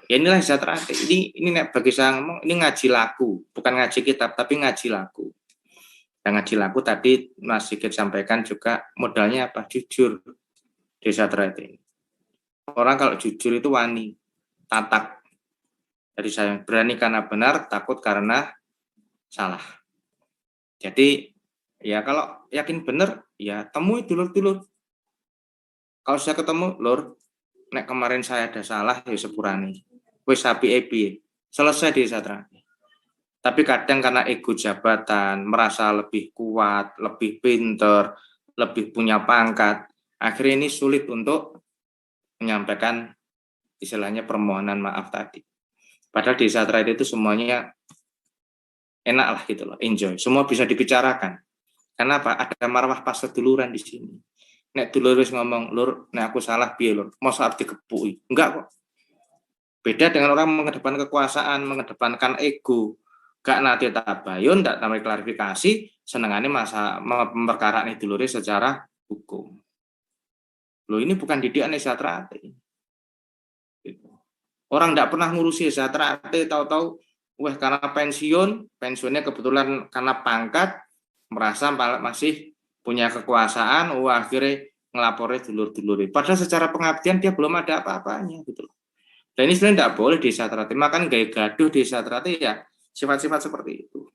Ya inilah sejahtera hati. Ini bagi saya ngomong, ini ngaji laku, bukan ngaji kitab, tapi ngaji laku. Dan ngaji laku tadi Mas Sigit sampaikan juga modalnya apa? Jujur di sejahtera hati ini. Orang kalau jujur itu wani, tatak. Jadi saya berani karena benar, takut karena salah. Jadi ya kalau yakin benar, ya temui dulur-dulur. Kalau saya ketemu, lur, nek kemarin saya ada salah, ya sepurani. Wis api-api, selesai di sejahtera. Tapi kadang karena ego jabatan, merasa lebih kuat, lebih pinter, lebih punya pangkat, akhirnya ini sulit untuk menyampaikan istilahnya permohonan maaf tadi. Padahal di sejahtera itu semuanya enak lah gitu loh, enjoy. Semua bisa dibicarakan. Kenapa? Ada marwah pas seduluran di sini. Nek dulur wis ngomong, lur, nek aku salah piye lur? Mosok arep dikepui. Enggak kok. Beda dengan orang mengedepankan kekuasaan, mengedepankan ego. Gak nanti tabayun, tak tambahi klarifikasi, senengannya masa memperkara nih dulure secara hukum. Loh ini bukan didikan sejahtera. Orang tidak pernah ngurusi sejahtera, tahu-tahu, wah karena pensiunnya kebetulan karena pangkat, merasa masih punya kekuasaan, akhirnya ngelaporin dulur-dulur. Padahal secara pengabdian dia belum ada apa-apanya gitu. Dan ini sebenarnya tidak boleh di sejahtera. Makan gaya gaduh di sejahtera ya sifat-sifat seperti itu.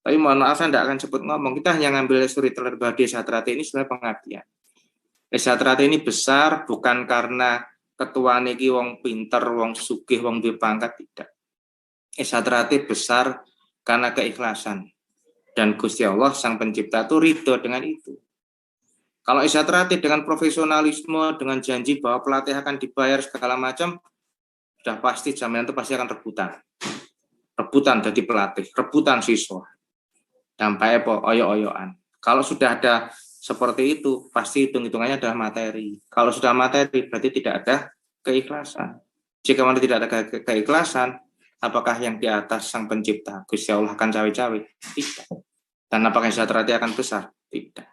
Tapi mohon maaf saya tidak akan sebut ngomong. Kita hanya ngambil suri terlebih di sejahtera ini sebenarnya pengabdian. Sejahtera ini besar bukan karena ketua niki wong pinter, wong sugih, wong duwe pangkat, tidak. Sejahtera besar karena keikhlasan. Dan Gusti Allah Sang Pencipta itu ridho dengan itu. Kalau sejahtera dengan profesionalisme, dengan janji bahwa pelatih akan dibayar segala macam, sudah pasti jaminan itu pasti akan rebutan jadi pelatih, rebutan siswa, dampaknya oyo-oyoan. Kalau sudah ada seperti itu, pasti hitung-hitungannya adalah materi. Kalau sudah materi, berarti tidak ada keikhlasan. Jika mana tidak ada keikhlasan, apakah yang di atas Sang Pencipta, Gusti Allah akan cawe-cawe? Tidak. Dan apakah sejahtera akan besar? Tidak.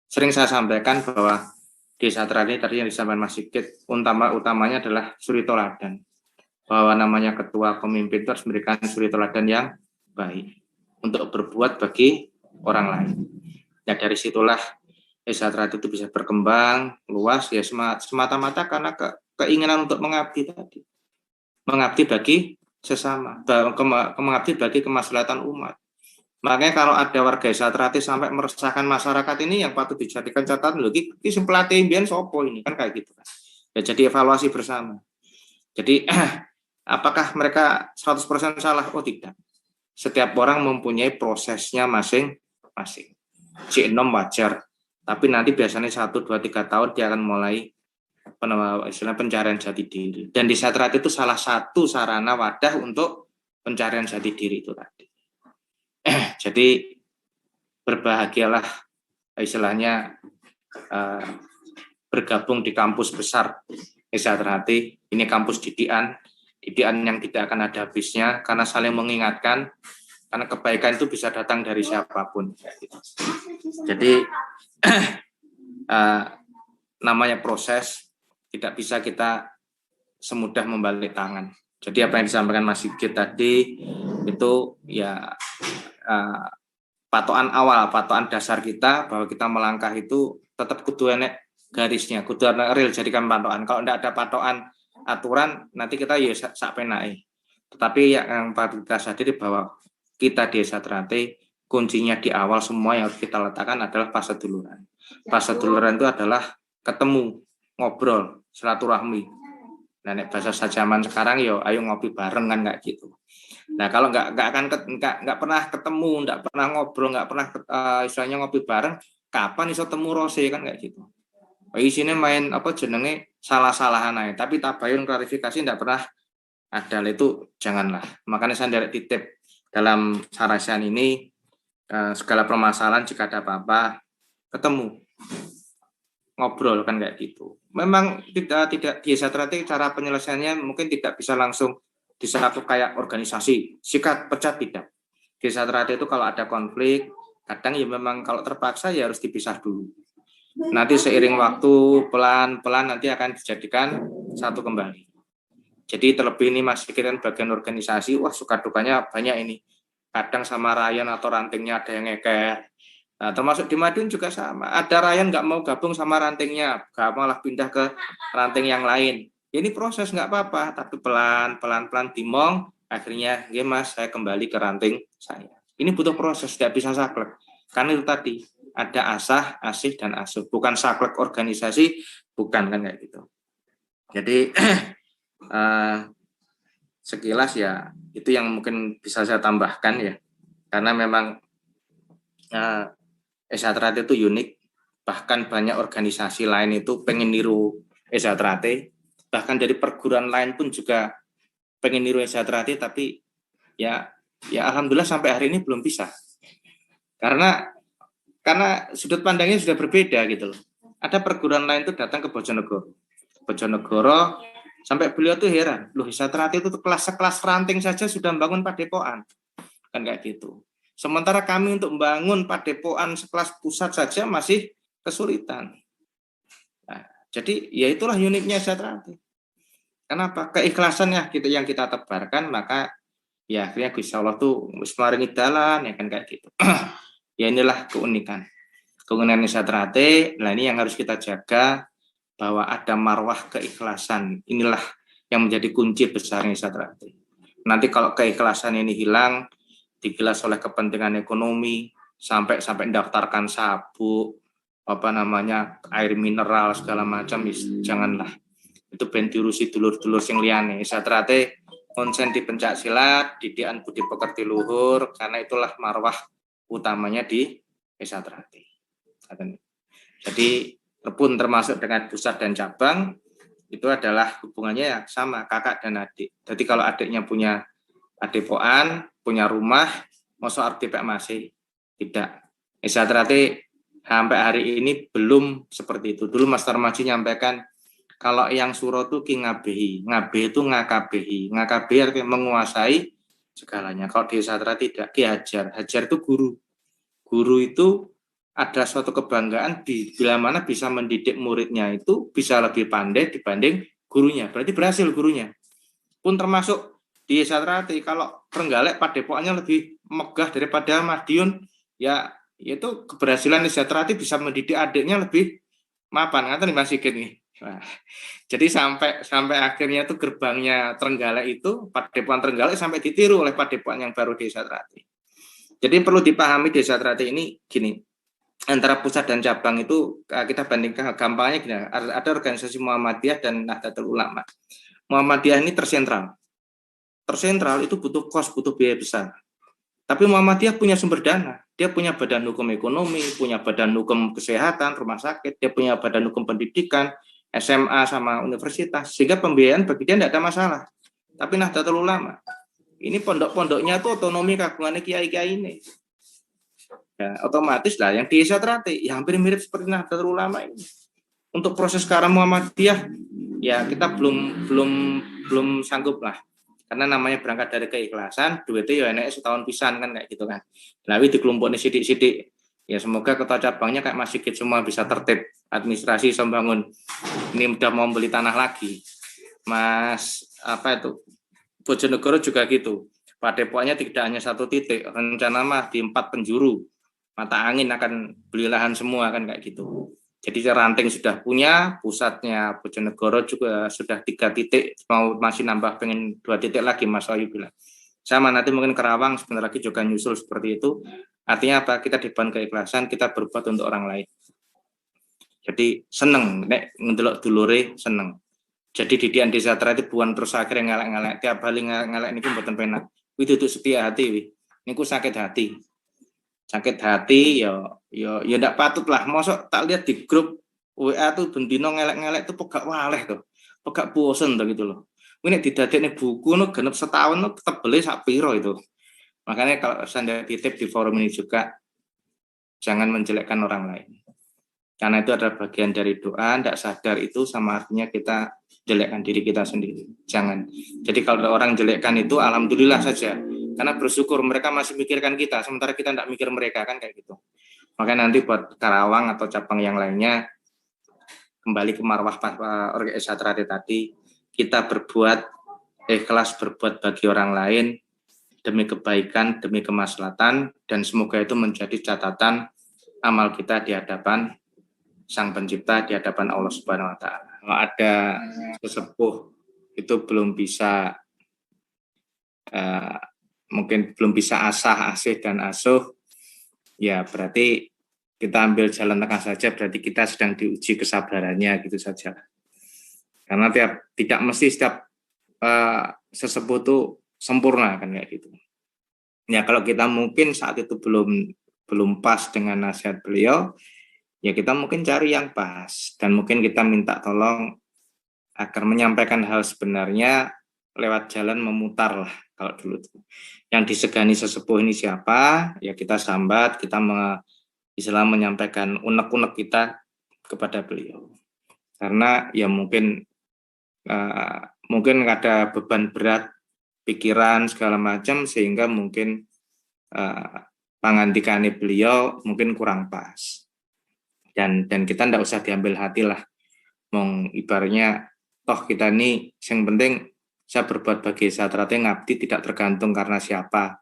Sering saya sampaikan bahwa di sejahtera ini tadi yang disampaikan Mas Sigit, utamanya adalah suri toladan. Bahwa namanya ketua pemimpin itu harus memberikan suri teladan yang baik untuk berbuat bagi orang lain. Ya dari situlah sejahtera itu bisa berkembang luas ya semata-mata karena keinginan untuk mengabdi tadi, mengabdi bagi sesama, mengabdi bagi kemaslahatan umat. Makanya kalau ada warga sejahtera sampai meresahkan masyarakat ini yang patut dijadikan catatan loh, ini pelatih imbian sopo ini kan kayak gitu kan. Ya jadi evaluasi bersama. Jadi apakah mereka 100% salah? Oh tidak. Setiap orang mempunyai prosesnya masing-masing. C6 wajar. Tapi nanti biasanya 1, 2, 3 tahun dia akan mulai istilah pencarian jati diri. Dan di sejahtera itu salah satu sarana wadah untuk pencarian jati diri itu tadi. Jadi berbahagialah istilahnya bergabung di kampus besar sejahtera. Ini kampus didikan yang tidak akan ada habisnya karena saling mengingatkan, karena kebaikan itu bisa datang dari siapapun. Jadi namanya proses, tidak bisa kita semudah membalik tangan. Jadi apa yang disampaikan Mas Sigit tadi itu ya patokan awal, patokan dasar kita bahwa kita melangkah itu tetap kudu enek garisnya, kudu real jadikan patokan. Kalau tidak ada patokan aturan nanti kita ya sak penake. Tetapi yang patut kita sadari bahwa kita di sejahtera kuncinya di awal semua yang harus kita letakkan adalah pas seduluran. Pas seduluran itu adalah ketemu, ngobrol, silaturahmi. Nah, bahasa zaman sekarang yo ayo ngopi bareng kan kayak gitu. Nah, kalau nggak pernah ketemu, nggak pernah ngobrol, nggak pernah istilahnya ngopi bareng, kapan iso temu rose kan kayak gitu. Isinya main apa jenenge salah-salahan aja, tapi tabayun klarifikasi nggak pernah ada, itu janganlah. Makanya saya dari titip dalam sarasan ini segala permasalahan jika ada apa-apa ketemu, ngobrol kan kayak gitu. Memang tidak di sejahtera cara penyelesaiannya mungkin tidak bisa langsung disatu kayak organisasi sikat pecat, tidak. Di sejahtera itu kalau ada konflik kadang ya memang kalau terpaksa ya harus dipisah dulu. Nanti seiring waktu pelan-pelan nanti akan dijadikan satu kembali. Jadi terlebih ini Mas Sigit kan bagian organisasi, wah suka dukanya banyak ini. Kadang sama Ryan atau rantingnya ada yang ngeker. Nah, termasuk di Madiun juga sama. Ada Ryan nggak mau gabung sama rantingnya, nggak malah pindah ke ranting yang lain. Ya, ini proses nggak apa-apa, tapi pelan-pelan dimong, akhirnya, ya Mas, saya kembali ke ranting saya. Ini butuh proses, tidak bisa saklek. Karena itu tadi, ada asah, asih, dan asuh. Bukan saklek organisasi, bukan kan kayak gitu. Jadi, sekilas ya, itu yang mungkin bisa saya tambahkan ya. Karena memang Esatrate itu unik, bahkan banyak organisasi lain itu pengen niru Esatrate, bahkan dari perguruan lain pun juga pengen niru Esatrate, tapi ya alhamdulillah sampai hari ini belum bisa. Karena sudut pandangnya sudah berbeda gitu loh. Ada perguruan lain tuh datang ke Bojonegoro sampai beliau tuh heran, loh Esatrate itu sekelas ranting saja sudah membangun padepokan, kan kayak gitu. Sementara kami untuk membangun padepokan sekelas pusat saja masih kesulitan. Nah, jadi ya itulah uniknya Esatrate. Kenapa? Keikhlasannya gitu yang kita tebarkan, maka ya akhirnya Gusti Allah tuh maringi dalan ya kan kayak gitu. Ya inilah keunikan Esatrate. Nah ini yang harus kita jaga, bahwa ada marwah keikhlasan. Inilah yang menjadi kunci besarnya Esatrate. Nanti kalau keikhlasan ini hilang, digilas oleh kepentingan ekonomi, sampai mendaftarkan sabuk, air mineral segala macam, janganlah. Itu ben diurusi dulur-dulur sing liyane. Esatrate konsen di pencak silat, didikan budi pekerti luhur, karena itulah marwah utamanya di Esatrate. Jadi pun termasuk dengan pusat dan cabang, itu adalah hubungannya ya sama kakak dan adik. Jadi kalau adiknya punya padepokan, punya rumah, masa arti Pak masih tidak. Esatrate sampai hari ini belum seperti itu. Dulu Mas Tarmaji nyampaikan kalau yang suro itu ki ngabehi, ngabehi itu ngakabehi, ngakabehi artinya menguasai segalanya. Kalau di Esatrate tidak, ki hajar, hajar itu guru itu ada suatu kebanggaan bila mana bisa mendidik muridnya itu bisa lebih pandai dibanding gurunya. Berarti berhasil gurunya. Pun termasuk di Esatrate, kalau Trenggalek padepokannya lebih megah daripada Madiun, ya itu keberhasilan Esatrate bisa mendidik adiknya lebih mapan. Ngerti nih Mas Sigit nih. Nah, jadi sampai akhirnya itu gerbangnya Trenggalek itu, padepokan Trenggalek sampai ditiru oleh padepokan yang baru di Esatrate. Jadi perlu dipahami di Esatrate ini gini, antara pusat dan cabang itu kita bandingkan gampangnya gini, ada organisasi Muhammadiyah dan Nahdlatul Ulama. Muhammadiyah ini tersentral itu butuh kos, butuh biaya besar. Tapi Muhammadiyah punya sumber dana, dia punya badan hukum ekonomi, punya badan hukum kesehatan, rumah sakit, dia punya badan hukum pendidikan, SMA sama universitas, sehingga pembiayaan bagi dia tidak ada masalah. Tapi Nahdlatul Ulama, ini pondok-pondoknya tuh otonomi kagungannya kiai-kiai ini. Ya, otomatis lah yang di Esatrate ya hampir mirip seperti Nahdlatul Ulama ini. Untuk proses sekarang Muhammadiyah ya kita belum sanggup lah. Karena namanya berangkat dari keikhlasan, duitnya ya enak setahun pisan kan kayak gitu kan. Lalu dikelompoknya sidik-sidik. Ya semoga kota cabangnya kayak Mas Sigit semua bisa tertib, administrasi membangun. Ini udah mau beli tanah lagi. Mas Bojonegoro juga gitu. Padepokannya tidak hanya satu titik, rencana mah di 4 penjuru. Mata angin akan beli lahan semua kan kayak gitu. Jadi ranting sudah punya, pusatnya Bojonegoro juga sudah 3 titik, mau masih nambah pengen 2 titik lagi Mas Wahyu bilang. Sama nanti mungkin Kerawang sebentar lagi juga nyusul seperti itu. Artinya apa? Kita diban keikhlasan, kita berbuat untuk orang lain. Jadi seneng, nek ngedelok dulure seneng. Jadi didikan di Esatrate buan terus akhirnya ngelak-ngelak, tiap kali ngelak ini pun mboten penak. Kuwi duduk setia hati wi. Niku sakit hati. Sakit hati ya ndak patut lah. Mosok tak lihat di grup WA tuh bendino ngelek-ngelek tuh pegak waleh tuh. Pegak bosen tuh gitu loh. Ini didadekne buku no genep setahun no tebele sak piro itu. Makanya kalau saya titip di forum ini juga jangan menjelekkan orang lain. Karena itu adalah bagian dari doa, tidak sadar itu sama artinya kita jelekkan diri kita sendiri. Jangan. Jadi kalau orang jelekkan itu alhamdulillah saja. Karena bersyukur mereka masih mikirkan kita, sementara kita tidak mikir mereka kan kayak gitu. Makanya nanti buat Karawang atau cabang yang lainnya, kembali ke marwah Esatrate tadi, kita berbuat ikhlas berbuat bagi orang lain demi kebaikan, demi kemaslahatan, dan semoga itu menjadi catatan amal kita di hadapan Sang Pencipta, di hadapan Allah Subhanahu wa taala. Kalau ada sesepuh itu belum bisa mungkin belum bisa asah, asih dan asuh, ya berarti kita ambil jalan tengah saja, berarti kita sedang diuji kesabarannya gitu saja. Karena tidak mesti setiap sesepuh itu sempurna kan kayak gitu. Ya kalau kita mungkin saat itu belum pas dengan nasihat beliau, ya kita mungkin cari yang pas dan mungkin kita minta tolong agar menyampaikan hal sebenarnya lewat jalan memutar lah kalau dulu tuh. Yang disegani sesepuh ini siapa, ya kita sambat, kita Islam menyampaikan unek-unek kita kepada beliau. Karena ya mungkin ada beban berat pikiran segala macam sehingga mungkin pangandikannya beliau mungkin kurang pas. Dan kita tidak usah diambil hati lah. Ibaratnya toh kita ini yang penting saya berbuat bagi satrate ngabdi tidak tergantung karena siapa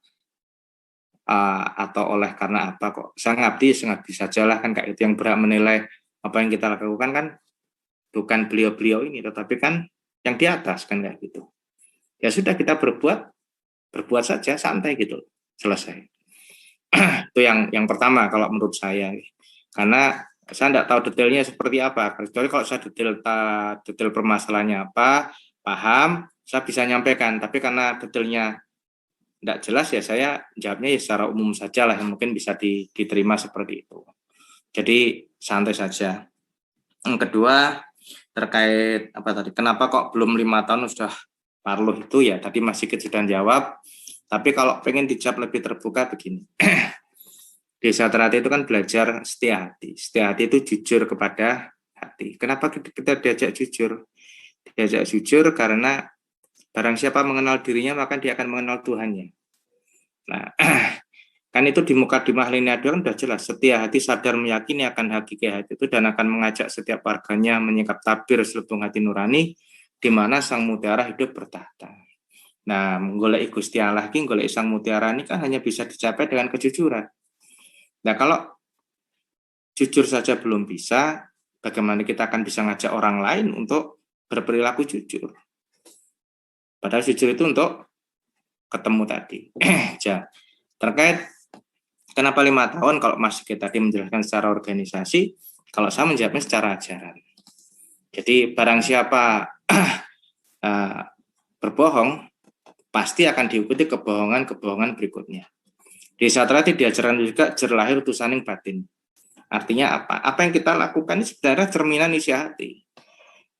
atau oleh karena apa kok. Saya ngabdi sajalah kan kayak itu. Yang berhak menilai apa yang kita lakukan kan bukan beliau-beliau ini, tetapi kan yang di atas kan kayak gitu. Ya sudah kita berbuat saja santai gitu, selesai. Itu yang pertama kalau menurut saya. Karena saya tidak tahu detailnya seperti apa. Kecuali kalau saya detail permasalahannya apa, paham, saya bisa nyampaikan. Tapi karena detailnya tidak jelas ya saya jawabnya ya secara umum saja lah, yang mungkin bisa diterima seperti itu. Jadi santai saja. Yang kedua terkait apa tadi? Kenapa kok belum 5 tahun sudah parluh itu ya? Tadi Mas Sigit sudah jawab. Tapi kalau pengen dijawab lebih terbuka begini. Desa Terati itu kan belajar setia hati. Setia hati itu jujur kepada hati. Kenapa kita diajak jujur? Diajak jujur karena barang siapa mengenal dirinya maka dia akan mengenal Tuhannya. Nah, kan itu di Mukadimah Linia 2 kan sudah jelas. Setia hati sadar meyakini akan hakikat hati itu dan akan mengajak setiap warganya menyingkap tabir selubung hati nurani di mana sang mutiara hidup bertahta. Nah, menggolek Gusti Allah ki golek sang mutiara ini kan hanya bisa dicapai dengan kejujuran. Nah, kalau jujur saja belum bisa, bagaimana kita akan bisa ngajak orang lain untuk berperilaku jujur? Padahal jujur itu untuk ketemu tadi. Ya, terkait kenapa 5 tahun, kalau Mas Sigit tadi menjelaskan secara organisasi, kalau saya menjawabnya secara ajaran. Jadi barang siapa berbohong, pasti akan diikuti kebohongan berikutnya. Di Satrati diajarkan juga jer lahir utusaning batin. Artinya apa? Apa yang kita lakukan ini sebenarnya cerminan isi hati.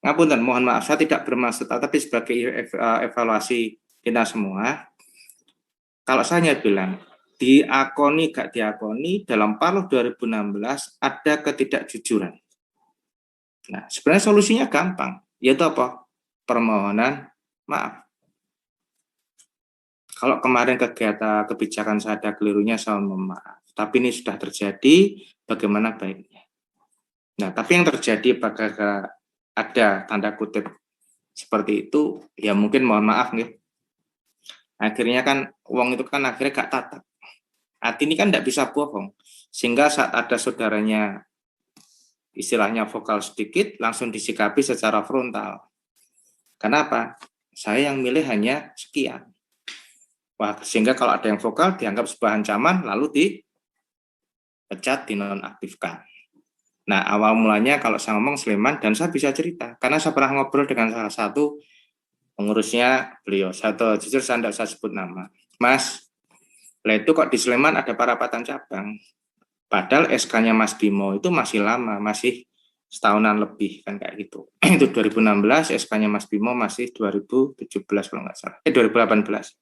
Ngapunten, mohon maaf saya tidak bermaksud, tapi sebagai evaluasi kita semua, kalau saya bilang diakoni gak diakoni dalam Parluh 2016 ada ketidakjujuran. Nah, sebenarnya solusinya gampang, yaitu apa? Permohonan maaf. Kalau kemarin kebijakan saya ada kelirunya, saya mohon maaf. Tapi ini sudah terjadi, bagaimana baiknya? Nah, tapi yang terjadi apakah ada tanda kutip seperti itu, ya mungkin mohon maaf nih. Akhirnya kan uang itu kan akhirnya gak tatap. Hati ini kan tidak bisa bohong. Sehingga saat ada saudaranya istilahnya vokal sedikit, langsung disikapi secara frontal. Kenapa? Saya yang milih hanya sekian. Wah, sehingga kalau ada yang vokal dianggap sebuah ancaman, lalu dipecat, dinonaktifkan. Nah, awal mulanya kalau saya ngomong Sleman, dan saya bisa cerita, karena saya pernah ngobrol dengan salah satu pengurusnya beliau. Jujur saya tidak usah sebut nama. Mas, lah itu kok di Sleman ada parapatan cabang. Padahal SK-nya Mas Bimo itu masih lama, masih setahunan lebih kan kayak gitu. Itu 2016, SK-nya Mas Bimo masih 2017 kalau nggak salah. 2018.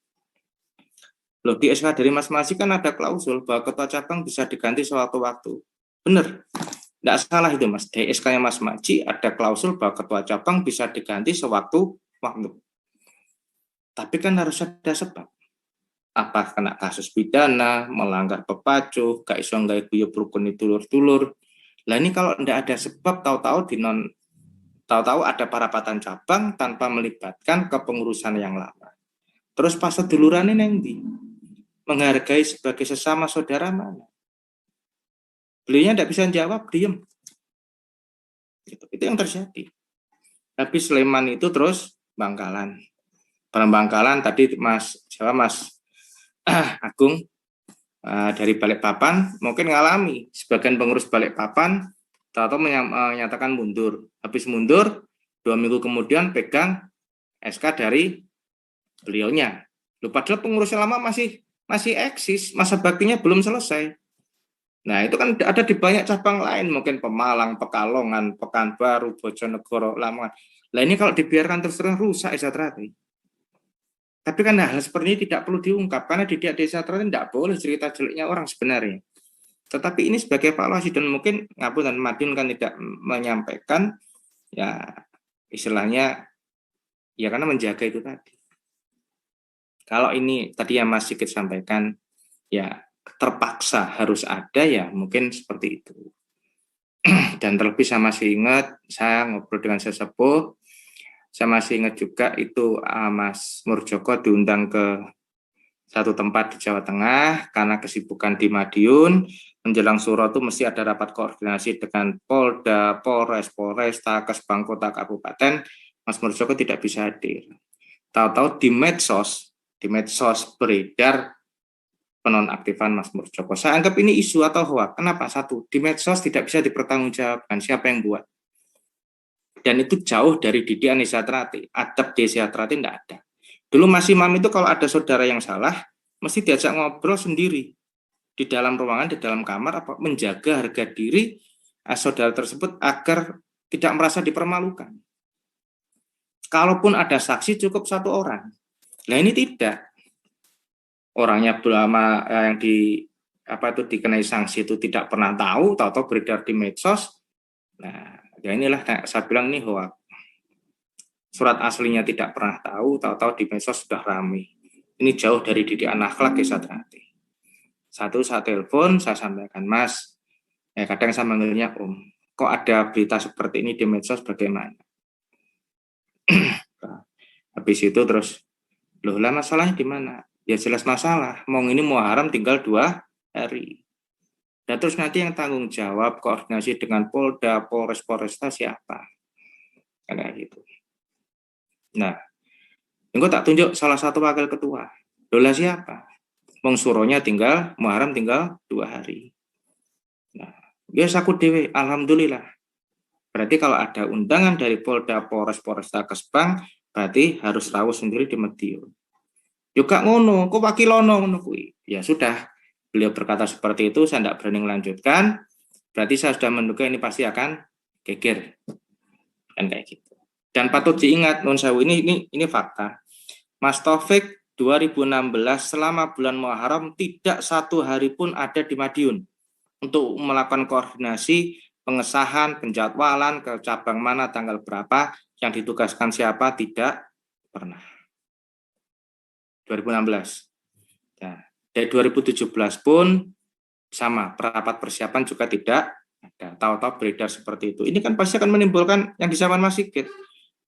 Loh, di SK dari Mas Masih kan ada klausul bahwa ketua cabang bisa diganti sewaktu-waktu. Benar. Tidak salah itu Mas. Di SK-nya Mas Maji ada klausul bahwa ketua cabang bisa diganti sewaktu-waktu. Tapi kan harus ada sebab. Apa kena kasus pidana, melanggar pepacuh, gak iso gak guyub rukun dulur-dulur. Lah ini kalau tidak ada sebab, tahu-tahu Tahu-tahu ada parapatan cabang tanpa melibatkan kepengurusan yang lama. Terus pas sedulurannya nanti menghargai sebagai sesama saudara mana? Beliaunya tidak bisa jawab, diem. Itu yang terjadi. Tapi Sleman itu terus Bangkalan. Bangkalan tadi Mas Agung dari Balikpapan mungkin ngalami sebagian pengurus Balikpapan atau menyatakan mundur. Habis mundur 2 minggu kemudian pegang SK dari beliaunya. Padahal pengurusnya lama masih eksis, masa baktinya belum selesai. Nah itu kan ada di banyak cabang lain, mungkin Pemalang, Pekalongan, Pekanbaru, Bojonegoro, Lamongan. Nah ini kalau dibiarkan terus-terus rusak Desa Trate. Tapi kan hal seperti ini tidak perlu diungkap, karena di Desa Trate tidak boleh cerita jeleknya orang sebenarnya. Tetapi ini sebagai evaluasi, dan mungkin Ngabun dan Madiun kan tidak menyampaikan, ya istilahnya, ya karena menjaga itu tadi. Kalau ini tadi yang Mas Sigit sampaikan, ya terpaksa harus ada, ya mungkin seperti itu. Dan terlebih saya masih ingat, saya ngobrol dengan sesepuh, saya masih ingat juga itu Mas Murjoko diundang ke satu tempat di Jawa Tengah karena kesibukan di Madiun. Menjelang suro itu mesti ada rapat koordinasi dengan Polda, Polres, Polresta, Kesbang Kota, Kabupaten. Mas Murjoko tidak bisa hadir. Tahu-tahu di medsos beredar penonaktifan Mas Murjoko. Saya anggap ini isu atau hoax. Kenapa? Satu, di medsos tidak bisa dipertanggungjawabkan siapa yang buat. Dan itu jauh dari didikan Desa Trate. Adab Desa Trate tidak ada. Dulu Mas Imam itu kalau ada saudara yang salah, mesti diajak ngobrol sendiri. Di dalam ruangan, di dalam kamar, menjaga harga diri saudara tersebut agar tidak merasa dipermalukan. Kalaupun ada saksi cukup 1 orang. Nah ini tidak. Orangnya lama yang dikenai sanksi itu tidak pernah tahu beredar di medsos. Nah, ya inilah saya bilang ini hoax. Surat aslinya tidak pernah tahu di medsos sudah ramai. Ini jauh dari didikan akhlak Desa Trate. Satu, saya telepon, saya sampaikan, Mas, ya kadang saya manggilnya Om, kok ada berita seperti ini di medsos, bagaimana? Habis itu terus, loh lah masalahnya di mana? Ya jelas masalah, ini Muharram tinggal 2 hari. Dan terus nanti yang tanggung jawab koordinasi dengan Polda, Polres, Polresta siapa? Kayak gitu. Nah, engko tak tunjuk salah satu wakil ketua. Loh siapa? Suronya tinggal, Muharram tinggal 2 hari. Nah, ya aku dewe, alhamdulillah. Berarti kalau ada undangan dari Polda, Polres, Polresta, Kesbang, berarti harus rawuh sendiri di Madiun. Juga ngono, kok wakilono ngono kuwi. Ya sudah, beliau berkata seperti itu, saya tidak berani melanjutkan. Berarti saya sudah menduga ini pasti akan geger. Kan kayak gitu. Dan patut diingat, Nun Sewu, ini fakta. Mas Taufik 2016 selama bulan Muharram tidak 1 hari pun ada di Madiun untuk melakukan koordinasi, pengesahan, penjadwalan ke cabang mana, tanggal berapa, yang ditugaskan siapa, tidak pernah. 2016. Nah, dari 2017 pun sama, rapat persiapan juga tidak ada. Tahu-tahu beredar seperti itu. Ini kan pasti akan menimbulkan yang disampaikan Mas Sigit.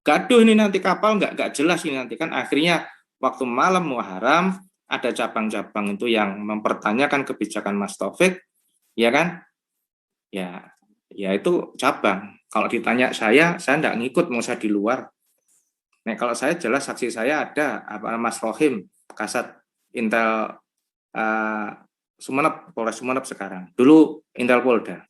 Gaduh ini nanti kapal nggak jelas ini nanti kan akhirnya waktu malam Muharram ada cabang-cabang itu yang mempertanyakan kebijakan Mas Taufik, ya kan? Ya itu cabang. Kalau ditanya saya nggak ngikut, mau saya di luar. Nah, kalau saya jelas saksi saya ada Mas Rohim, Kasat Intel Sumeneb, Polres Sumeneb sekarang. Dulu Intel Polda.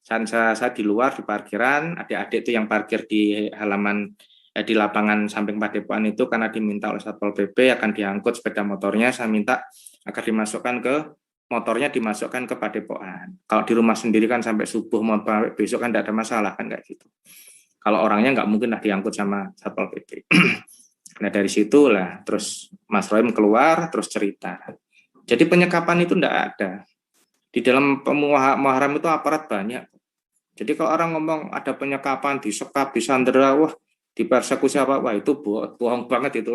Saya di luar di parkiran, adik-adik itu yang parkir di halaman di lapangan samping Padepokan itu karena diminta oleh Satpol PP akan diangkut sepeda motornya, saya minta agar dimasukkan ke motornya dimasukkan ke Padepokan. Kalau di rumah sendiri kan sampai subuh mau besok kan tidak ada masalah kan kayak gitu. Kalau orangnya nggak mungkin lah diangkut sama Satpol PP. Nah dari situlah terus Mas Rohim keluar terus cerita. Jadi penyekapan itu tidak ada. Di dalam Muharram itu aparat banyak. Jadi kalau orang ngomong ada penyekapan, disekap, disandera, wah dipersekusi apa, wah itu bohong banget itu.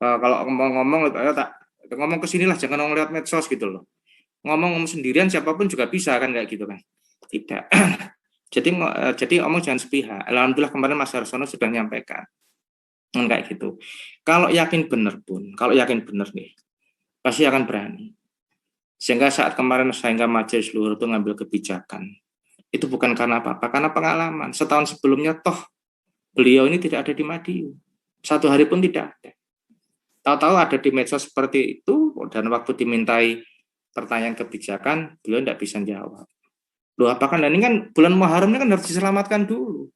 Kalau ngomong ngomong ke sinilah, jangan ngeliat medsos gitu loh. Ngomong sendirian siapapun juga bisa kan kayak gitu kan. Tidak. Jadi omong jangan sepihak. Alhamdulillah kemarin Mas Harsono sudah menyampaikan kayak gitu. Kalau yakin benar nih, pasti akan berani. Sehingga saat kemarin sehingga majelis luhur itu ngambil kebijakan, itu bukan karena apa-apa, karena pengalaman. Setahun sebelumnya toh beliau ini tidak ada di Madiun. Satu hari pun tidak ada. Tahu-tahu ada di medsos seperti itu, dan waktu dimintai pertanyaan kebijakan, beliau tidak bisa jawab. Loh, apakah ini kan bulan Muharram ini kan harus diselamatkan dulu.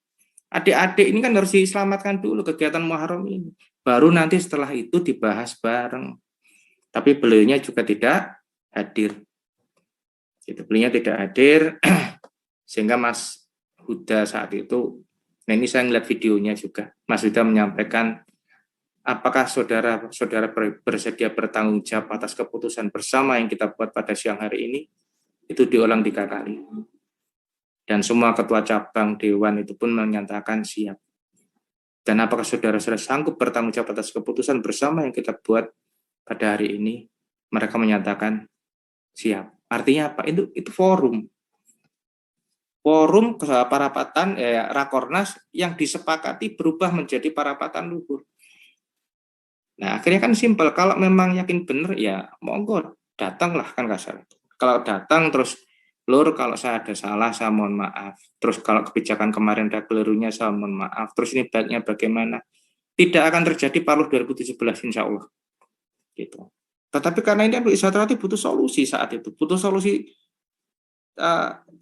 Adik-adik ini kan harus diselamatkan dulu kegiatan Muharram ini. Baru nanti setelah itu dibahas bareng. Tapi beliaunya juga tidak hadir. Beliaunya tidak hadir, sehingga Mas Huda saat itu, nah ini saya ngeliat videonya juga, Mas Huda menyampaikan, apakah saudara-saudara bersedia bertanggung jawab atas keputusan bersama yang kita buat pada siang hari ini? Itu diulang 3 kali. Dan semua ketua cabang dewan itu pun menyatakan siap. Dan apakah saudara-saudara sanggup bertanggung jawab atas keputusan bersama yang kita buat pada hari ini? Mereka menyatakan siap. Artinya apa? Itu forum parapatan Rakornas yang disepakati berubah menjadi parapatan luhur. Nah, akhirnya kan simpel. Kalau memang yakin benar, ya monggo datanglah kan kasar. Kalau datang terus Lur, kalau saya ada salah, saya mohon maaf. Terus kalau kebijakan kemarin ada kelirunya, saya mohon maaf. Terus ini baiknya bagaimana? Tidak akan terjadi Paluh 2017, insya Allah. Gitu. Tetapi karena ini administratif butuh solusi saat itu. Butuh solusi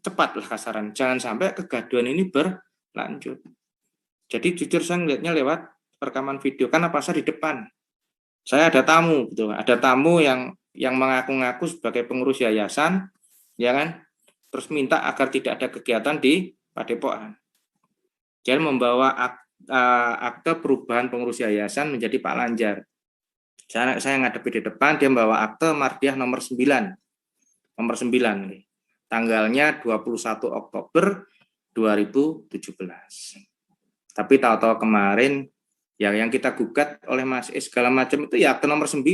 cepat lah kasaran. Jangan sampai kegaduhan ini berlanjut. Jadi jujur saya ngelihatnya lewat rekaman video. Karena pasar di depan. Saya ada tamu, gitu. Ada tamu yang mengaku-ngaku sebagai pengurus yayasan, ya kan? Terus minta agar tidak ada kegiatan di Padepokan. Dia membawa akte perubahan pengurus yayasan menjadi Pak Lanjar. Saya ngadepi di depan, dia membawa akte Mardiah nomor 9. Nomor 9 nih. Tanggalnya 21 Oktober 2017. Tapi tahu-tahu kemarin yang kita gugat oleh Mas segala macam itu ya akte nomor 9.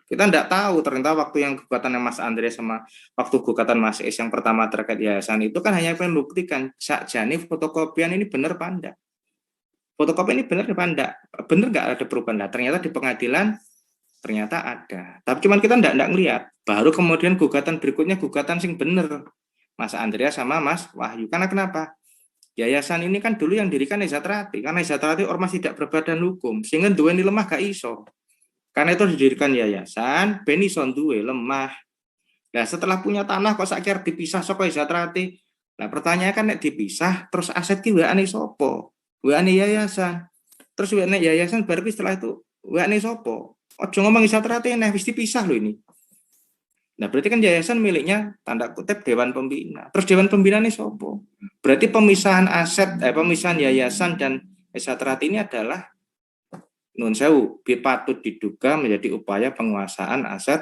Kita tidak tahu ternyata waktu yang gugatan Mas Andre sama waktu gugatan Mas Is yang pertama terkait yayasan itu kan hanya membuktikan sakjane fotokopian ini benar apa enggak. Fotokopi ini benar apa enggak? Benar enggak ada perubahan? Nah, ternyata di pengadilan ternyata ada. Tapi cuman kita enggak ngelihat. Baru kemudian gugatan berikutnya gugatan sing benar. Mas Andreas sama Mas Wahyu. Karena kenapa? Yayasan ini kan dulu yang dirikan Nezatrati. Karena Nezatrati ormas tidak berbadan hukum. Sehingga duweni lemah gak iso. Karena itu didirikan yayasan, ben iso duwe lemah. Nah, setelah punya tanah kok sakit dipisah saka Nezatrati. Nah, pertanyaan kan nek dipisah terus aset ki weane sapa? Weane yayasan. Terus weane yayasan baru setelah itu weane sapa? Ojo ngomong Nezatrati nek wis dipisah lho ini. Nah, berarti kan yayasan miliknya tanda kutip Dewan Pembina. Terus Dewan Pembina ini sapa? Berarti pemisahan aset, pemisahan yayasan dan Nezatrati ini adalah nun sewu, patut diduga menjadi upaya penguasaan aset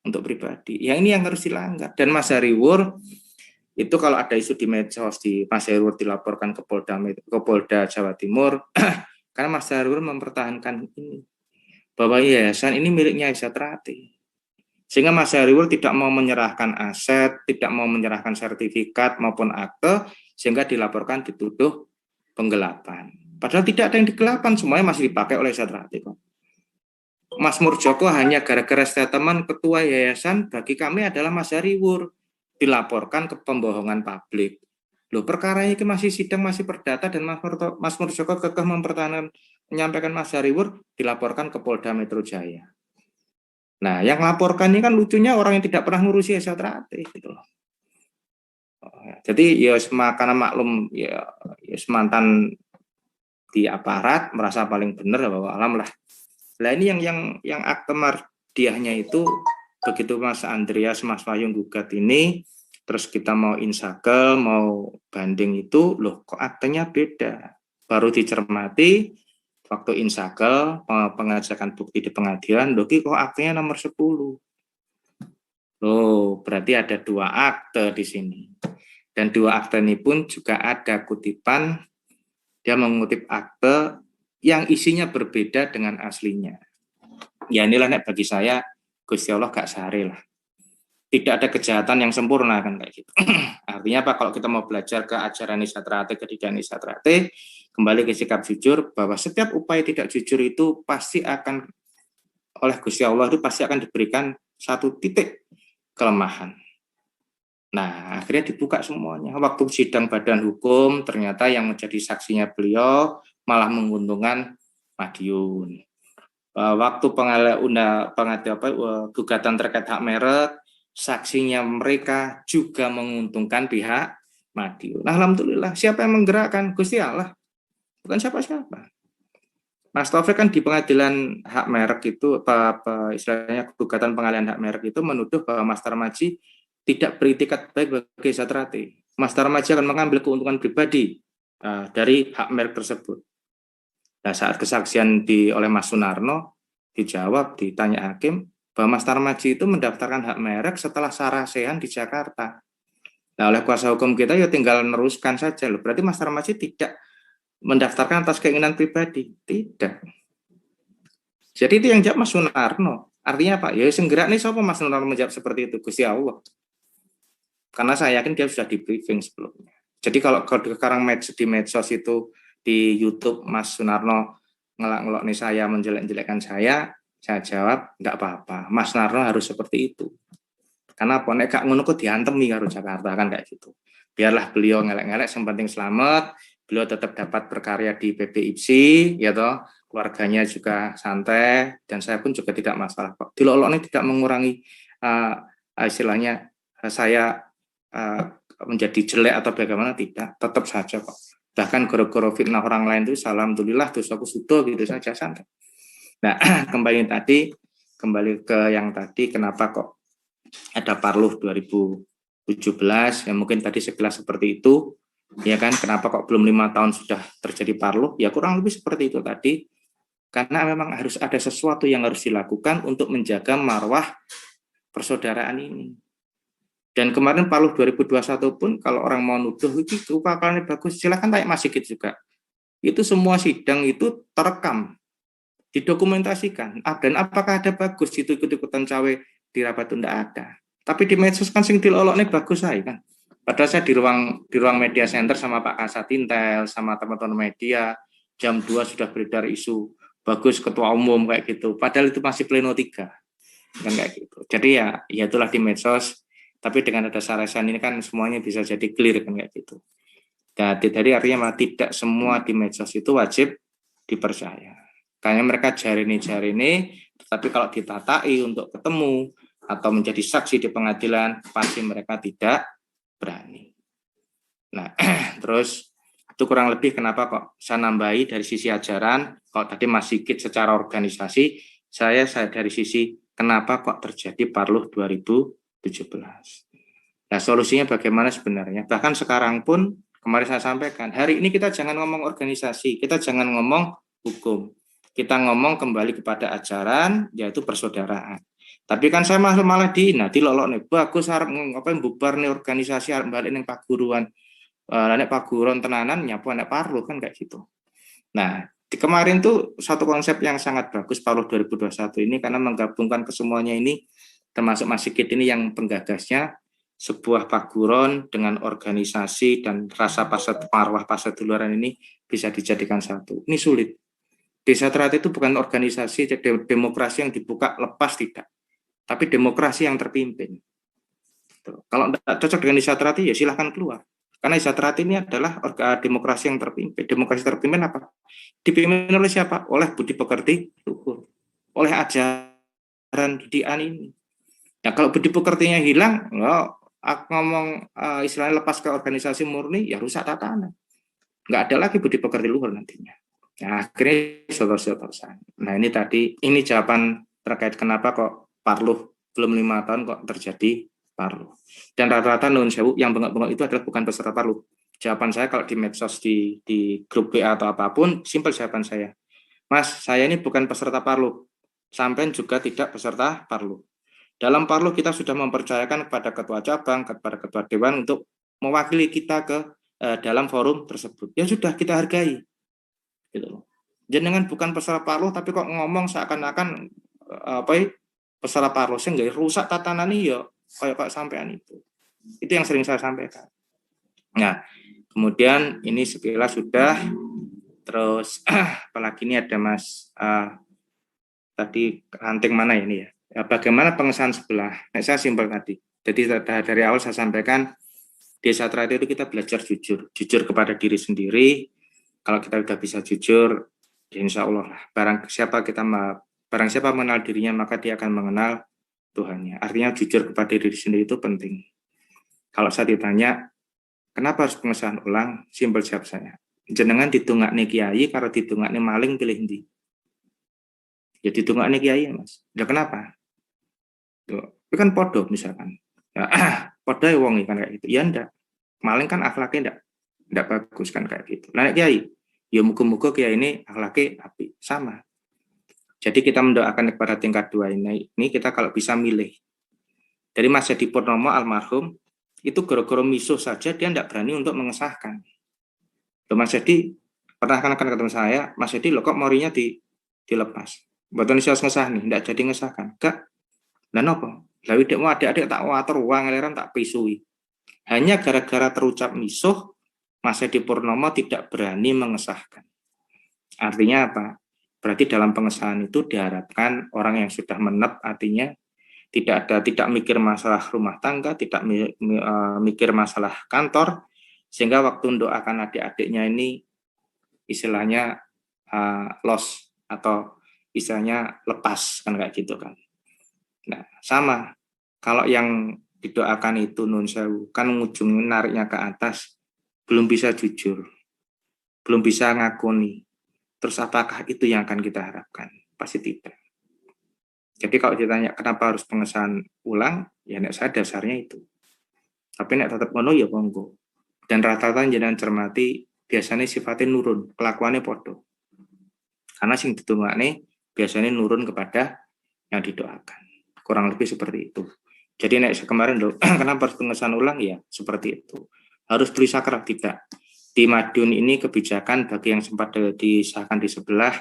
untuk pribadi. Yang ini yang harus dilanggar. Dan Mas Hariwur itu kalau ada isu di medsos di Mas Hariwur dilaporkan ke Polda Jawa Timur, karena Mas Hariwur mempertahankan ini bahwa yayasan ini miliknya Nezatrati. Sehingga Mas Hariwur tidak mau menyerahkan aset, tidak mau menyerahkan sertifikat maupun akte, sehingga dilaporkan dituduh penggelapan. Padahal tidak ada yang digelapan, semuanya masih dipakai oleh Nezatrati. Mas Murjoko hanya gara-gara statement ketua yayasan bagi kami adalah Mas Hariwur dilaporkan ke pembohongan publik. Loh, perkara ini masih sidang, masih perdata, dan Mas Murjoko kekeh mempertahankan menyampaikan Mas Hariwur dilaporkan ke Polda Metro Jaya. Nah, yang laporkan ini kan lucunya orang yang tidak pernah ngurusi Nezatrati gitu loh. Jadi ya karena maklum ya mantan di aparat merasa paling benar bahwa alam lah. Nah ini yang akte mardiahnya itu begitu Mas Andreas, Mas Wahyu gugat ini, terus kita mau insagel, mau banding itu, loh kok aktenya beda. Baru dicermati waktu insagel, pengajakan bukti di pengadilan, loh kok aktenya nomor 10. Loh, berarti ada 2 akte di sini. Dan 2 akte ini pun juga ada kutipan. Dia mengutip akte yang isinya berbeda dengan aslinya. Ya inilah nek bagi saya Gusti Allah gak sare lah. tidak ada kejahatan yang sempurna kan kayak gitu. Artinya apa? Kalau kita mau belajar ke ajaran Nisa Trate, kedidikan Nisa Trate, kembali ke sikap jujur, bahwa setiap upaya tidak jujur itu pasti akan oleh Gusti Allah itu pasti akan diberikan satu titik kelemahan. Nah, akhirnya dibuka semuanya. Waktu sidang badan hukum, ternyata yang menjadi saksinya beliau malah menguntungkan Madiun. Waktu gugatan terkait hak merek, saksinya mereka juga menguntungkan pihak Madiun. Nah, alhamdulillah, siapa yang menggerakkan? Gusti Allah, bukan siapa-siapa. Mas Taufik kan di pengadilan hak merek itu, istilahnya gugatan pengalihan hak merek itu menuduh bahwa Mas Tarmaji tidak beritikat baik bagi Satrate. Mas Tarmaji akan mengambil keuntungan pribadi dari hak merek tersebut. Nah, saat kesaksian oleh Mas Sunarno, dijawab, ditanya hakim, bahwa Mas Tarmaji itu mendaftarkan hak merek setelah sarasehan di Jakarta. Nah, oleh kuasa hukum kita ya tinggal meneruskan saja loh. Berarti Mas Tarmaji tidak mendaftarkan atas keinginan pribadi. Tidak. Jadi itu yang jawab Mas Sunarno. Artinya apa? Ya segera nih siapa Mas Sunarno menjawab seperti itu? Gusti Allah. Karena saya yakin dia sudah di briefing sebelumnya. Jadi kalau sekarang di medsos itu, di YouTube Mas Sunarno ngelak-ngelok nih saya, menjelek-jelekkan saya jawab enggak apa-apa. Mas Sunarno harus seperti itu. Karena apa? Nek gak ngono kok diantemi karo Jakarta kan kayak gitu. Biarlah beliau ngelek-ngelek, yang penting selamat. Beliau tetap dapat berkarya di PPIPSI, ya toh. Keluarganya juga santai, dan saya pun juga tidak masalah kok. Dilolok ini tidak mengurangi istilahnya saya menjadi jelek atau bagaimana, tidak, tetap saja kok. Bahkan gara-gara fitnah orang lain itu alhamdulillah dosaku sudah gitu saja, santai. Nah, kembali ke yang tadi, kenapa kok ada Parluh 2017 yang mungkin tadi sekilas seperti itu, ya kan? Kenapa kok belum 5 tahun sudah terjadi Parluh? Ya kurang lebih seperti itu tadi, karena memang harus ada sesuatu yang harus dilakukan untuk menjaga marwah persaudaraan ini. Dan kemarin Parluh 2021 pun kalau orang mau nuduh itu akalnya bagus, silakan tanya Mas Sigit juga. Itu semua sidang itu terekam, didokumentasikan. Dan apakah ada bagus itu ikut-ikutan cawe di rapat itu? Tidak ada. Tapi di medsos kan sing dilolok nih bagus saya kan. Padahal saya di ruang media center sama Pak Kasatintel, sama teman-teman media, jam 2 sudah beredar isu bagus ketua umum kayak gitu. Padahal itu masih pleno 3. Kan kayak gitu. Jadi ya itulah di medsos. Tapi dengan ada sarasan ini kan semuanya bisa jadi clear kan kayak gitu. Jadi artinya tidak semua di medsos itu wajib dipercaya. Karena mereka jari ini, tetapi kalau ditatai untuk ketemu atau menjadi saksi di pengadilan, pasti mereka tidak berani. Nah, terus itu kurang lebih kenapa kok saya nambahi dari sisi ajaran. Kalau tadi Mas Sigit secara organisasi, saya dari sisi kenapa kok terjadi Parluh 2017. Nah, solusinya bagaimana sebenarnya? Bahkan sekarang pun, kemarin saya sampaikan, hari ini kita jangan ngomong organisasi, kita jangan ngomong hukum. Kita ngomong kembali kepada ajaran, yaitu persaudaraan. Tapi kan saya malah dilolok nih, bagus harap bubar nih organisasi, harap balik nih paguruan. Nek paguron tenanan, nyapu nek Parluh kan kayak gitu. Nah, kemarin tuh satu konsep yang sangat bagus Parluh 2021 ini, karena menggabungkan kesemuanya ini, termasuk Mas Sigit ini yang penggagasnya, sebuah paguron dengan organisasi dan rasa marwah paseduluran ini bisa dijadikan satu. Ini sulit. Desa Trate itu bukan organisasi demokrasi yang dibuka lepas, tidak. Tapi demokrasi yang terpimpin. Kalau tidak cocok dengan Desa Trate, ya silahkan keluar. Karena Desa Trate ini adalah demokrasi yang terpimpin. Demokrasi terpimpin apa? Dipimpin oleh siapa? Oleh budi pekerti luhur. Oleh ajaran didikan ini. Nah, kalau budi pekertinya hilang, ngomong istilahnya lepas ke organisasi murni, ya rusak tatanan. Nggak ada lagi budi pekerti luhur nantinya. Nah, akhirnya sotor-sotosan. Nah, ini jawaban terkait kenapa kok Parluh belum 5 tahun kok terjadi Parluh. Dan rata-rata nun sewu yang bengok-bengok itu adalah bukan peserta Parluh. Jawaban saya kalau di medsos, di grup WA atau apapun, simpel jawaban saya. Mas, saya ini bukan peserta Parluh. Sampai juga tidak peserta Parluh. Dalam Parluh kita sudah mempercayakan kepada ketua cabang, kepada ketua dewan untuk mewakili kita ke dalam forum tersebut. Ya sudah, kita hargai. Gitu. Jangan bukan peserta Parluh tapi kok ngomong seakan-akan peserta Parluh sehingga rusak tatanan ini ya kayak sampean itu. Itu yang sering saya sampaikan. Nah, kemudian ini sekilas sudah. Terus apalagi ini ada Mas tadi ranting mana ini ya? Bagaimana pengesahan sebelah? Nah, saya simpel tadi. Jadi dari awal saya sampaikan desa terakhir itu kita belajar jujur kepada diri sendiri. Kalau kita sudah bisa jujur, ya insya Allah lah. Barang siapa mengenal dirinya maka dia akan mengenal Tuhannya. Artinya jujur kepada diri sendiri itu penting. Kalau saya ditanya, kenapa harus pengesahan ulang? Simpel jawab saya. Jenengan ditungakne kiai, kalau ditungakne maling pilih ndi? Ya ditungakne kiai Mas. Ya kenapa? Tuh, itu kan podo misalkan. Ya, podo ya wong kan kayak gitu. Ya ndak. Maling kan akhlaknya ndak bagus kan kayak gitu. Nah kiai, ya muga-muga kiai ini akhlaknya api sama. Jadi kita mendoakan kepada tingkat 2 ini kita kalau bisa milih. Dari Mas Edi Purnomo almarhum itu gara-gara misuh saja dia ndak berani untuk mengesahkan. Loh, Mas Edi pernah kan ketemu saya, Mas Edi lo kok morinya dilepas. Betul nih saya ngesah nih, ndak jadi ngesahkan. Gak. Dan apa? Lalu dia mau adik-adik tak water uang eleran tak pisui. Hanya gara-gara terucap misuh, Mas Edi Purnomo tidak berani mengesahkan. Artinya apa? Berarti dalam pengesahan itu diharapkan orang yang sudah menep, artinya tidak mikir masalah rumah tangga, tidak mikir masalah kantor, sehingga waktu mendoakan adik-adiknya ini istilahnya loss atau istilahnya lepas kan kayak gitu kan. Nah, sama kalau yang didoakan itu nun sewu kan ujung nariknya ke atas, belum bisa jujur, belum bisa ngakuni. Terus apakah itu yang akan kita harapkan? Pasti tidak. Jadi kalau ditanya kenapa harus pengesahan ulang, ya nek saya dasarnya itu. Tapi nek tetap ngono ya monggo. Dan rata-rata jenengan cermati biasanya sifatnya nurun, kelakuannya podo. Karena sing ditungakne biasanya nurun kepada yang didoakan. Kurang lebih seperti itu. Jadi nek kemarin loh, kenapa harus pengesahan ulang ya seperti itu. Harus beli sakrah tidak. Di Madiun ini kebijakan bagi yang sempat disahkan di sebelah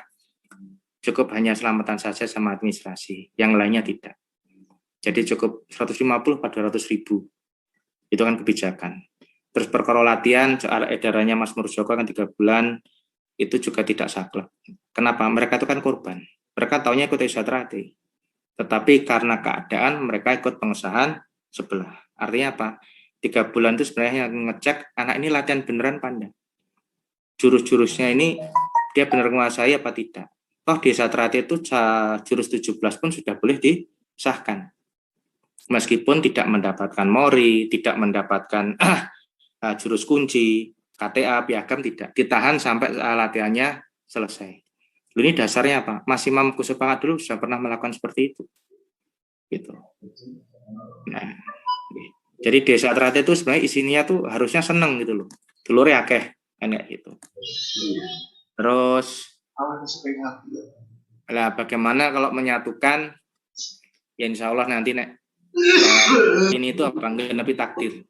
cukup hanya selamatan saja sama administrasi, yang lainnya tidak. Jadi cukup 150 pada 200 ribu. Itu kan kebijakan. Terus perkara latihan, soal edarannya Mas Murjoko kan 3 bulan, itu juga tidak saklek. Kenapa? Mereka itu kan korban. Mereka taunya ikut Esatrate. Tetapi karena keadaan mereka ikut pengesahan sebelah. Artinya apa? 3 bulan itu sebenarnya ngecek anak ini latihan beneran pandai. Jurus-jurusnya ini dia benar menguasai apa tidak. Toh di Esatrate itu jurus 17 pun sudah boleh disahkan. Meskipun tidak mendapatkan mori, tidak mendapatkan jurus kunci, KTA, piagam tidak. Ditahan sampai latihannya selesai. Ini dasarnya apa? Mas Imam Kusupangat dulu sudah pernah melakukan seperti itu. Gitu. Nah, jadi desa Trate itu sebenarnya isinya tuh harusnya seneng gitu loh. Dulur ya akeh kayak gitu. Terus lah bagaimana kalau menyatukan ya insya Allah nanti ini itu apa ngenepi takdir.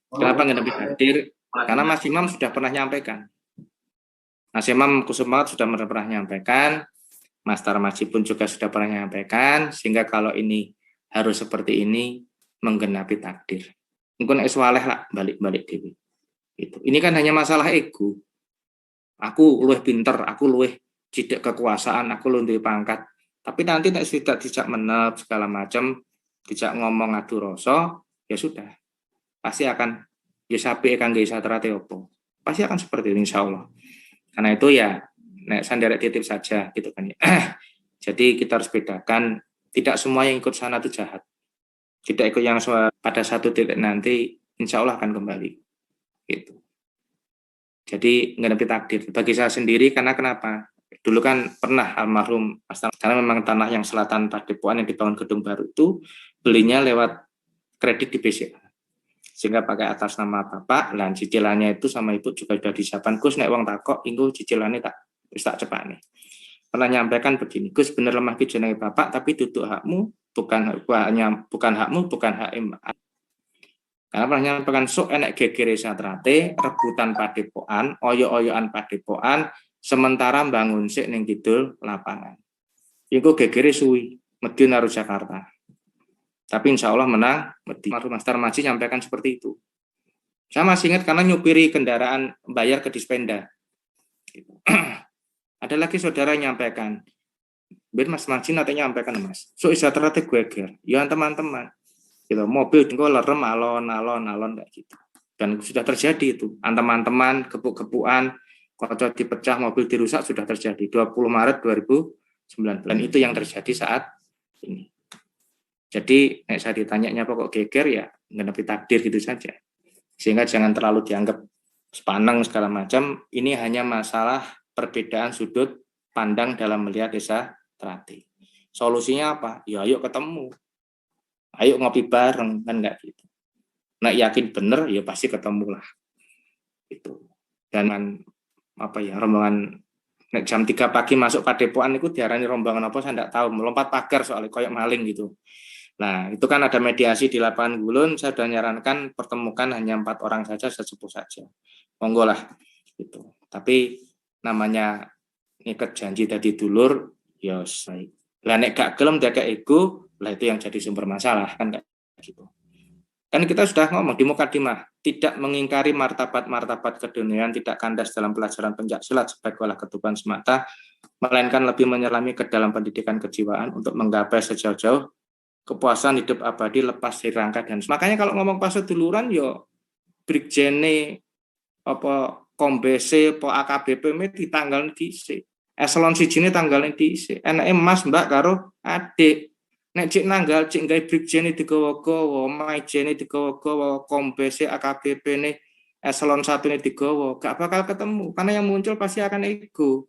Kenapa ngenepi takdir? Karena Mas Imam sudah pernah nyampaikan. Mas Imam Kusupangat sudah pernah nyampaikan, Mas Tarmaji pun juga sudah pernah nyampaikan, sehingga kalau ini harus seperti ini menggenapi takdir. Mungkin eswaleh lah balik-balik dewi. Gitu. Ini kan hanya masalah ego. Aku luwih pinter, aku luwih cidek kekuasaan, aku luwih pangkat. Tapi nanti nek tidak menep segala macam, tidak ngomong adu rasa, ya sudah. Pasti akan ya sapi akan gak bisa terate opo. Pasti akan seperti itu insyaallah. Karena itu ya nek sanderek titip saja gitu kan ya. Jadi kita harus bedakan tidak semua yang ikut sana itu jahat. Tidak ikut yang pada satu titik nanti insya Allah akan kembali. Gitu. Jadi ngenepi takdir. Bagi saya sendiri karena kenapa? Dulu kan pernah almarhum karena memang tanah yang selatan Padepokan yang dibangun gedung baru itu belinya lewat kredit di BCA. Sehingga pakai atas nama bapak, dan cicilannya itu sama ibu juga sudah disiapkan. Gus nek wong takok, inggu cicilannya tak cepat nih. Pernah nyampaikan begini, Gus bener lemah ki jenenge bapak, tapi duduk hakmu, bukan hakmu, bukan hak emak. Karena pernah nyampaikan sok enek gegere Satrate, rebutan Padepokan, oyo-oyoan Padepokan, sementara bangun sik ning kidul lapangan. Iku gegere suwi, Madiun karo Jakarta. Tapi insya Allah menang. Mas Tarmaji nyampaikan seperti itu. Saya masih ingat karena nyupiri kendaraan bayar ke Dispenda. Ada lagi saudara yang nyampaikan, Ben Mas Marji nanti nyampaikan Mas, so isa terate geger, ya teman-teman, gitu, mobil tinggal lerem alon kayak gitu, dan sudah terjadi itu, teman-teman kepuk-kepukan, kocok dipecah, mobil dirusak sudah terjadi 20 Maret 2019, dan itu yang terjadi saat ini. Jadi saya ditanya apa kok geger ya, ngenepi takdir gitu saja, sehingga jangan terlalu dianggap sepaneng segala macam. Ini hanya masalah perbedaan sudut pandang dalam melihat desa Trate. Solusinya apa? Ya ayo ketemu, ayo ngopi bareng, kan nggak gitu. Nah yakin bener ya pasti ketemu lah itu. Dan apa ya, rombongan jam 3 pagi masuk Padepokan itu diarani rombongan apa saya nggak tahu, melompat pagar soalnya koyok maling gitu. Nah itu kan ada mediasi di lapangan Gulun, saya sudah nyarankan pertemukan hanya 4 orang saja, sesepuh saja, monggo lah gitu. Tapi namanya ngikat janji tadi dulur ya baik. Lah nek gak gelem dagak ego, lah itu yang jadi sumber masalah kan, kayak gitu. Kan kita sudah ngomong di mukadimah, tidak mengingkari martabat-martabat keduniaan, tidak kandas dalam pelajaran pencaksilat sebagai olah ketuban semata, melainkan lebih menyelami ke dalam pendidikan kejiwaan untuk menggapai sejauh-jauh kepuasan hidup abadi lepas dari rangka dan makanya kalau ngomong pas seduluran yo brigjene apa kombese apa AKBP di tanggal dhisik. Eselon siji ini tanggalnya dhisik. Enake Mas Mbak karo adik. Nek cik nanggal cik gawe brigjen digawa-gawa, maijene digawa-gawa, kombese AKBP ne eselon 1 ini digawa, gak bakal ketemu karena yang muncul pasti akan ego.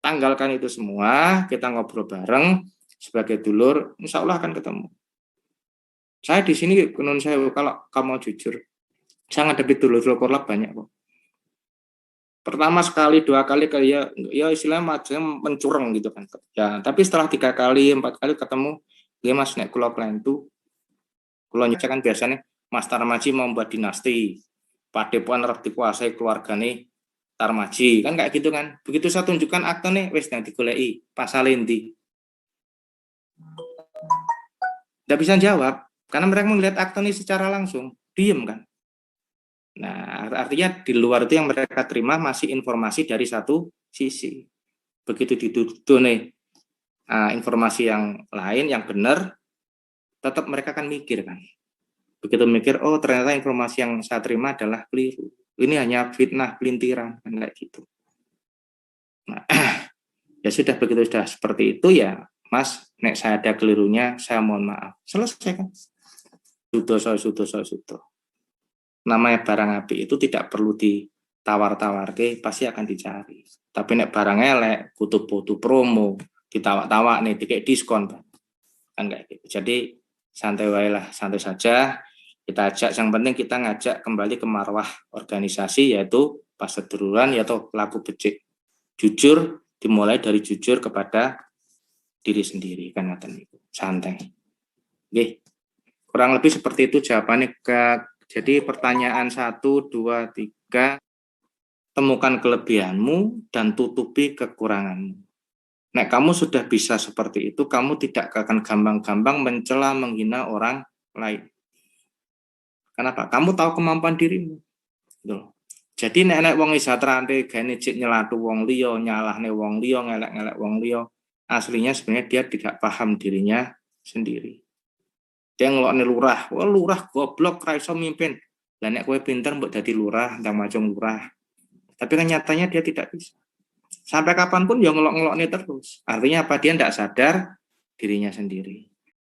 Tanggalkan itu semua, kita ngobrol bareng sebagai dulur, insya Allah akan ketemu. Saya di sini nun saya kalau kamu jujur, saya ngadepi dulur-dulur korlap banyak kok. Pertama sekali, 2 kali kayak ya istilahnya macam mencurang gitu kan. Ya, tapi setelah 3 kali, 4 kali ketemu, dia Mas nek kula klentu. Kula nyuci kan biasanya Mas Tarmaji mau membuat dinasti. Padepokan arep dikuasai keluargane Tarmaji, kan kayak gitu kan. Begitu saya tunjukkan akte nih wis nang digoleki, pasal endi. Tidak bisa jawab karena mereka melihat akte ini secara langsung, diem kan. Nah, artinya di luar itu yang mereka terima masih informasi dari satu sisi. Begitu dituduh nih informasi yang lain yang benar, tetap mereka akan mikir kan. Begitu mikir, oh ternyata informasi yang saya terima adalah keliru. Ini hanya fitnah, pelintiran, kan kayak gitu. Nah, ya sudah begitu sudah seperti itu ya, Mas, nek saya ada kelirunya, saya mohon maaf. Selesai kan? Sudah. Namanya barang api itu tidak perlu ditawar-tawar, pasti akan dicari. Tapi nek barang elek, butuh promo, ditawak-tawak nih, dikek diskon kan kayak gitu. Jadi santai wae lah, santai saja. Kita ajak, yang penting kita ngajak kembali ke marwah organisasi, yaitu paseduluran, yaitu laku becik. Jujur, dimulai dari jujur kepada diri sendiri kan, santai. Oke, kurang lebih seperti itu jawabannya. Jadi pertanyaan 1, 2, 3, temukan kelebihanmu dan tutupi kekuranganmu. Nek kamu sudah bisa seperti itu, kamu tidak akan gampang-gampang mencela, menghina orang lain. Kenapa? Kamu tahu kemampuan dirimu. Tuh. Jadi nek wong isa trante gane cek nyelatu wong liya, nyalahne wong liya, ngelek-ngelek wong liya, aslinya sebenarnya dia tidak paham dirinya sendiri. Dia ngelokne lurah, wah lurah goblok ra iso mimpin. Lah nek kowe pinter mbok dadi lurah, ndang macung lurah. Tapi kan nyatanya dia tidak bisa. Sampai kapanpun ya ngelok-ngelokne terus. Artinya apa? Dia tidak sadar dirinya sendiri.